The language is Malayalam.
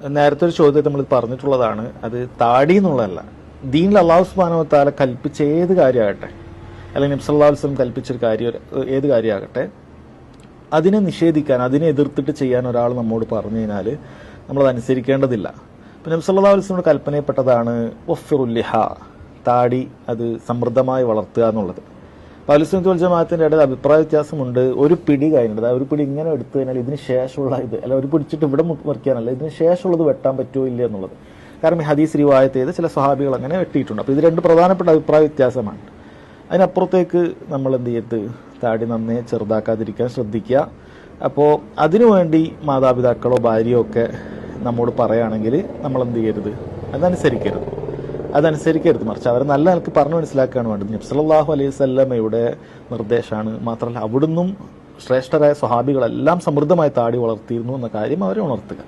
നേരത്തെ ഒരു ചോദ്യത്തിൽ നമ്മൾ പറഞ്ഞിട്ടുള്ളതാണ്, അത് താടി എന്നുള്ളതല്ല. ദീനിൽ അള്ളാഹു സുബ്ഹാനഹു വ തആല കൽപ്പിച്ച ഏത് കാര്യമാകട്ടെ, അല്ലെങ്കിൽ നബി സല്ലല്ലാഹു അലൈഹി വസല്ലം കൽപ്പിച്ചൊരു കാര്യം, ഏത് കാര്യമാകട്ടെ, അതിനെ നിഷേധിക്കാൻ, അതിനെ എതിർത്തിട്ട് ചെയ്യാൻ ഒരാൾ നമ്മോട് പറഞ്ഞു കഴിഞ്ഞാൽ നമ്മളത് അനുസരിക്കേണ്ടതില്ല. ഇപ്പം നബി സല്ലല്ലാഹു അലൈഹി വസല്ലം കൽപ്പനയപ്പെട്ടതാണ് വഫിറുൽ ലിഹാ, താടി അത് സമൃദ്ധമായി വളർത്തുക എന്നുള്ളത്. അപ്പോൾ അഹ്ലുസുന്നത്ത് വൽ ജമാഅത്തിന്റെ ഇടയിൽ അഭിപ്രായ വ്യത്യാസമുണ്ട്. ഒരു പിടി കഴിഞ്ഞിട്ട്, ഒരു പിടി ഇങ്ങനെ എടുത്തു കഴിഞ്ഞാൽ ഇതിന് ശേഷമുള്ള ഇത്, അല്ല ഒരു പിടിച്ചിട്ട് ഇവിടെ മുറിക്കാനല്ല, ഇതിന് ശേഷമുള്ളത് വെട്ടാൻ പറ്റുമോ ഇല്ല എന്നുള്ളത്. കാരണം ഈ ഹദീസ് റിവായത്ത് ചെയ്ത് ചില സ്വഹാബികൾ അങ്ങനെ വെട്ടിയിട്ടുണ്ട്. അപ്പോൾ ഇത് രണ്ട് പ്രധാനപ്പെട്ട അഭിപ്രായ വ്യത്യാസമാണ്. അതിനപ്പുറത്തേക്ക് നമ്മൾ എന്ത് ചെയ്യരുത്, താടി നന്നേ ചെറുതാക്കാതിരിക്കാൻ ശ്രദ്ധിക്കുക. അപ്പോൾ അതിനുവേണ്ടി മാതാപിതാക്കളോ ഭാര്യയോ ഒക്കെ നമ്മോട് പറയുകയാണെങ്കിൽ നമ്മൾ എന്ത് ചെയ്യരുത്, അതനുസരിക്കരുത്. മറിച്ച് അവരെ നല്ല നിലക്ക് പറഞ്ഞു മനസ്സിലാക്കുകയാണ് വേണ്ടത്. നബി സല്ലല്ലാഹു അലൈഹി വസല്ലമയുടെ നിർദ്ദേശമാണ്. മാത്രമല്ല അവിടുന്നും ശ്രേഷ്ഠരായ സ്വഹാബികളെല്ലാം സമൃദ്ധമായി താടി വളർത്തിയിരുന്നു എന്ന കാര്യം അവരെ ഉണർത്തുക.